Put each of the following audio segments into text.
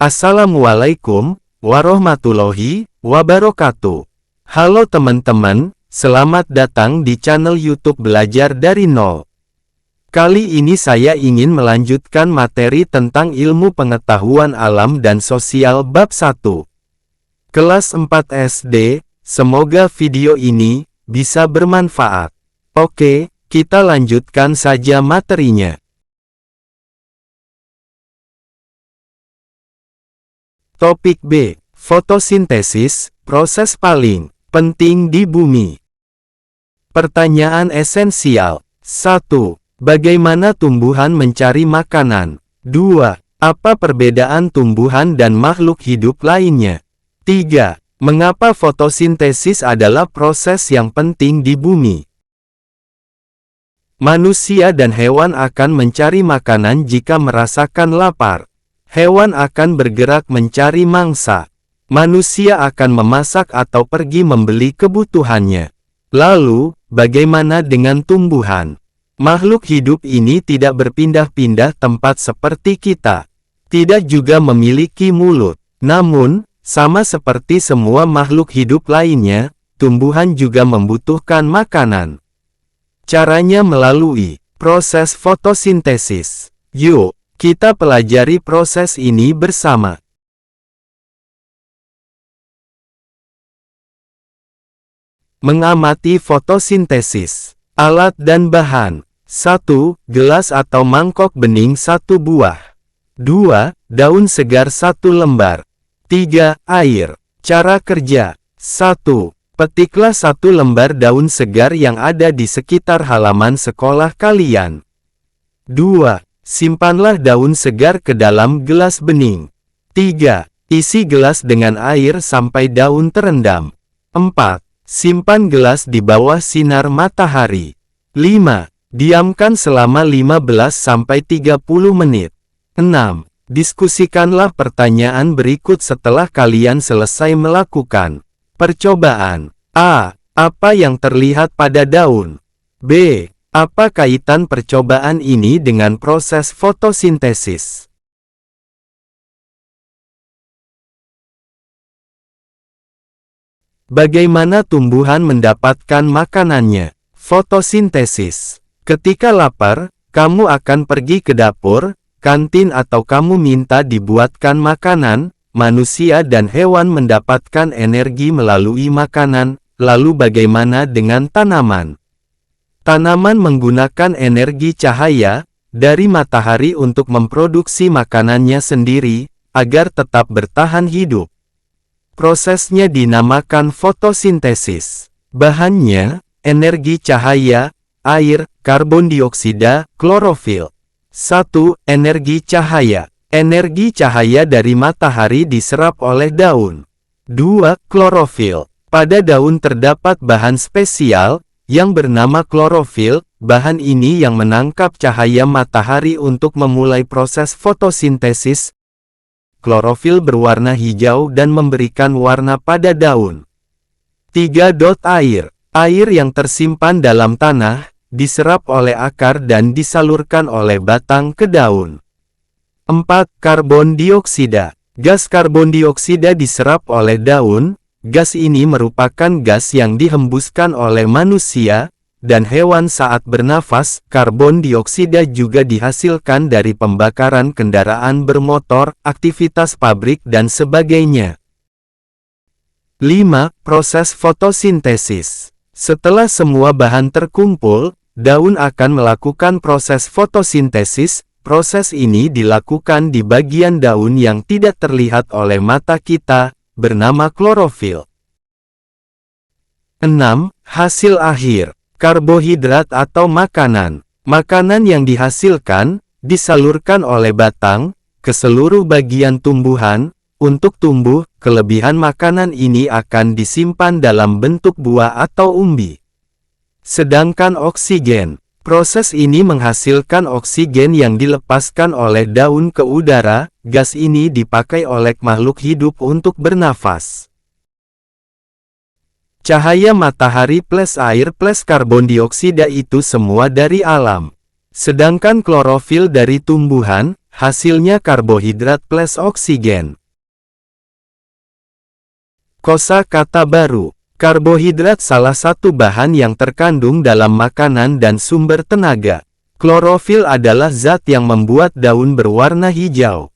Assalamualaikum warahmatullahi wabarakatuh. Halo teman-teman, selamat datang di channel YouTube Belajar dari Nol. Kali ini saya ingin melanjutkan materi tentang ilmu pengetahuan alam dan sosial bab 1. Kelas 4 SD, semoga video ini bisa bermanfaat. Oke, kita lanjutkan saja materinya. Topik B. Fotosintesis, proses paling penting di bumi. Pertanyaan esensial. 1. Bagaimana tumbuhan mencari makanan? 2. Apa perbedaan tumbuhan dan makhluk hidup lainnya? 3. Mengapa fotosintesis adalah proses yang penting di bumi? Manusia dan hewan akan mencari makanan jika merasakan lapar. Hewan akan bergerak mencari mangsa. Manusia akan memasak atau pergi membeli kebutuhannya. Lalu, bagaimana dengan tumbuhan? Makhluk hidup ini tidak berpindah-pindah tempat seperti kita. Tidak juga memiliki mulut. Namun, sama seperti semua makhluk hidup lainnya, tumbuhan juga membutuhkan makanan. Caranya melalui proses fotosintesis. Yuk, kita pelajari proses ini bersama. Mengamati fotosintesis. Alat dan bahan. 1. Gelas atau mangkok bening 1 buah. 2. Daun segar 1 lembar. 3. Air. Cara kerja. 1. Petiklah 1 lembar daun segar yang ada di sekitar halaman sekolah kalian. 2. Simpanlah daun segar ke dalam gelas bening. 3. Isi gelas dengan air sampai daun terendam. 4. Simpan gelas di bawah sinar matahari. 5. Diamkan selama 15-30 menit. 6. Diskusikanlah pertanyaan berikut setelah kalian selesai melakukan percobaan. A. Apa yang terlihat pada daun? B. Apa kaitan percobaan ini dengan proses fotosintesis? Bagaimana tumbuhan mendapatkan makanannya? Fotosintesis. Ketika lapar, kamu akan pergi ke dapur, kantin atau kamu minta dibuatkan makanan. Manusia dan hewan mendapatkan energi melalui makanan. Lalu bagaimana dengan tanaman? Tanaman menggunakan energi cahaya dari matahari untuk memproduksi makanannya sendiri, agar tetap bertahan hidup. Prosesnya dinamakan fotosintesis. Bahannya, energi cahaya, air, karbon dioksida, klorofil. 1. Energi cahaya. Energi cahaya dari matahari diserap oleh daun. 2. Klorofil. Pada daun terdapat bahan spesial, yang bernama klorofil. Bahan ini yang menangkap cahaya matahari untuk memulai proses fotosintesis. Klorofil berwarna hijau dan memberikan warna pada daun. 3. Air. Air yang tersimpan dalam tanah, diserap oleh akar dan disalurkan oleh batang ke daun. 4. Karbon dioksida. Gas karbon dioksida diserap oleh daun. Gas ini merupakan gas yang dihembuskan oleh manusia dan hewan saat bernafas. Karbon dioksida juga dihasilkan dari pembakaran kendaraan bermotor, aktivitas pabrik dan sebagainya. 5. Proses fotosintesis. Setelah semua bahan terkumpul, daun akan melakukan proses fotosintesis. Proses ini dilakukan di bagian daun yang tidak terlihat oleh mata kita, bernama klorofil. 6. Hasil akhir. Karbohidrat atau makanan. Makanan yang dihasilkan, disalurkan oleh batang, ke seluruh bagian tumbuhan. Untuk tumbuh, kelebihan makanan ini akan disimpan dalam bentuk buah atau umbi. Sedangkan oksigen. Proses ini menghasilkan oksigen yang dilepaskan oleh daun ke udara. Gas ini dipakai oleh makhluk hidup untuk bernafas. Cahaya matahari plus air plus karbon dioksida itu semua dari alam. Sedangkan klorofil dari tumbuhan, hasilnya karbohidrat plus oksigen. Kosakata baru. Karbohidrat salah satu bahan yang terkandung dalam makanan dan sumber tenaga. Klorofil adalah zat yang membuat daun berwarna hijau.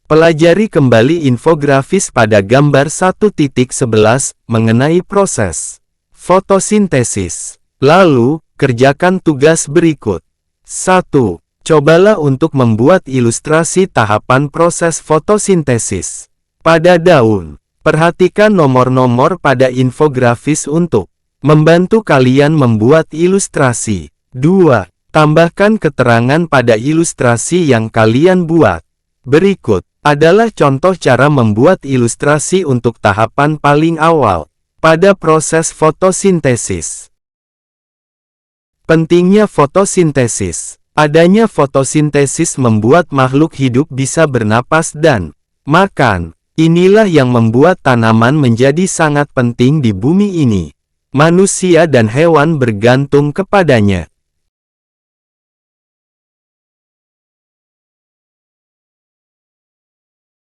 Pelajari kembali infografis pada gambar 1.11 mengenai proses fotosintesis. Lalu, kerjakan tugas berikut. 1. Cobalah untuk membuat ilustrasi tahapan proses fotosintesis. Pada daun, perhatikan nomor-nomor pada infografis untuk membantu kalian membuat ilustrasi. 2. Tambahkan keterangan pada ilustrasi yang kalian buat. Berikut adalah contoh cara membuat ilustrasi untuk tahapan paling awal pada proses fotosintesis. Pentingnya fotosintesis. Adanya fotosintesis membuat makhluk hidup bisa bernapas dan makan. Inilah yang membuat tanaman menjadi sangat penting di bumi ini. Manusia dan hewan bergantung kepadanya.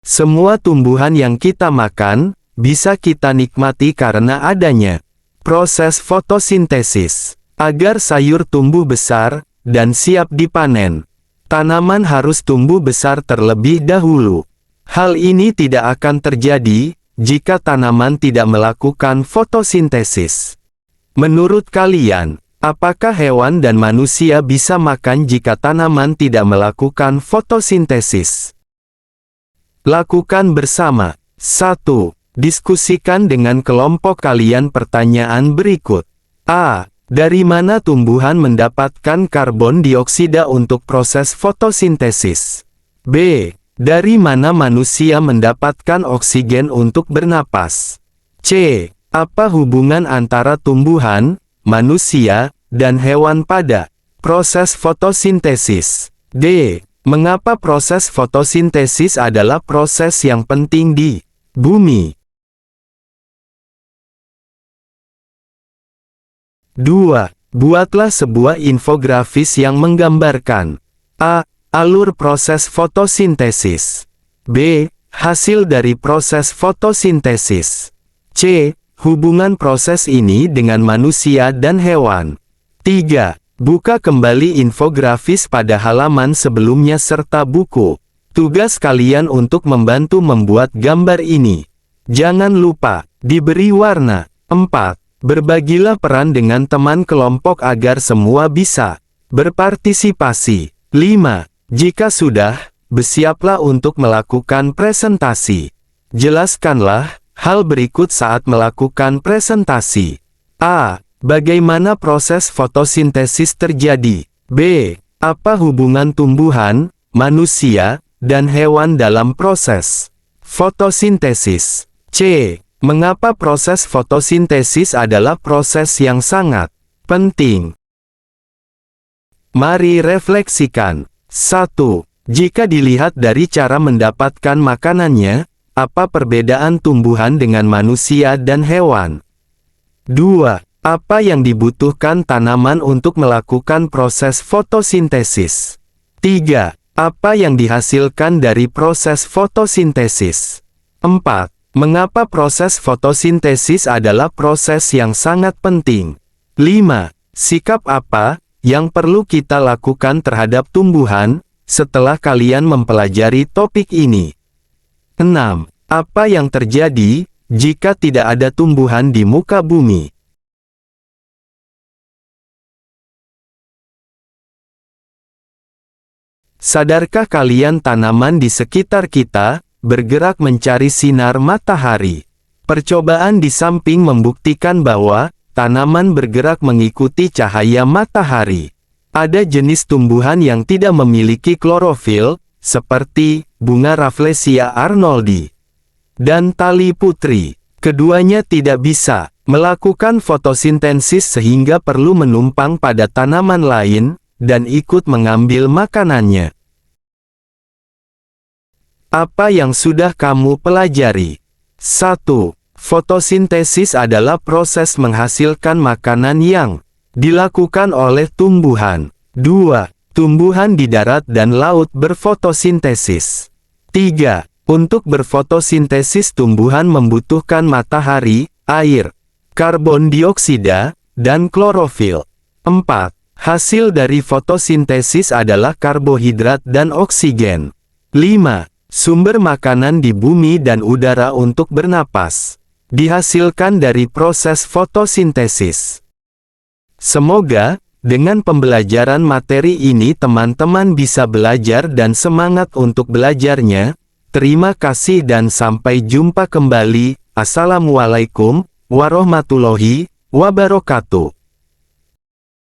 Semua tumbuhan yang kita makan, bisa kita nikmati karena adanya proses fotosintesis. Agar sayur tumbuh besar dan siap dipanen, tanaman harus tumbuh besar terlebih dahulu. Hal ini tidak akan terjadi jika tanaman tidak melakukan fotosintesis. Menurut kalian, apakah hewan dan manusia bisa makan jika tanaman tidak melakukan fotosintesis? Lakukan bersama. 1. Diskusikan dengan kelompok kalian pertanyaan berikut. A. Dari mana tumbuhan mendapatkan karbon dioksida untuk proses fotosintesis? B. Dari mana manusia mendapatkan oksigen untuk bernapas? C. Apa hubungan antara tumbuhan, manusia, dan hewan pada proses fotosintesis? D. Mengapa proses fotosintesis adalah proses yang penting di bumi? 2. Buatlah sebuah infografis yang menggambarkan A. Alur proses fotosintesis. B. Hasil dari proses fotosintesis. C. Hubungan proses ini dengan manusia dan hewan. 3. Buka kembali infografis pada halaman sebelumnya serta buku. Tugas kalian untuk membantu membuat gambar ini. Jangan lupa, diberi warna. 4. Berbagilah peran dengan teman kelompok agar semua bisa berpartisipasi. 5. Jika sudah, bersiaplah untuk melakukan presentasi. Jelaskanlah hal berikut saat melakukan presentasi. A. Bagaimana proses fotosintesis terjadi? B. Apa hubungan tumbuhan, manusia, dan hewan dalam proses fotosintesis? C. Mengapa proses fotosintesis adalah proses yang sangat penting? Mari refleksikan. 1. Jika dilihat dari cara mendapatkan makanannya, apa perbedaan tumbuhan dengan manusia dan hewan? 2. Apa yang dibutuhkan tanaman untuk melakukan proses fotosintesis? 3. Apa yang dihasilkan dari proses fotosintesis? 4. Mengapa proses fotosintesis adalah proses yang sangat penting? 5. Sikap apa yang perlu kita lakukan terhadap tumbuhan setelah kalian mempelajari topik ini? 6. Apa yang terjadi jika tidak ada tumbuhan di muka bumi? Sadarkah kalian tanaman di sekitar kita bergerak mencari sinar matahari? Percobaan di samping membuktikan bahwa tanaman bergerak mengikuti cahaya matahari. Ada jenis tumbuhan yang tidak memiliki klorofil, seperti bunga Rafflesia arnoldi dan tali putri. Keduanya tidak bisa melakukan fotosintesis sehingga perlu menumpang pada tanaman lain dan ikut mengambil makanannya. Apa yang sudah kamu pelajari? 1. Fotosintesis adalah proses menghasilkan makanan yang dilakukan oleh tumbuhan. 2. Tumbuhan di darat dan laut berfotosintesis. 3. Untuk berfotosintesis tumbuhan membutuhkan matahari, air, karbon dioksida, dan klorofil. 4. Hasil dari fotosintesis adalah karbohidrat dan oksigen. 5. Sumber makanan di bumi dan udara untuk bernapas dihasilkan dari proses fotosintesis. Semoga, dengan pembelajaran materi ini teman-teman bisa belajar dan semangat untuk belajarnya. Terima kasih dan sampai jumpa kembali. Assalamualaikum warahmatullahi wabarakatuh.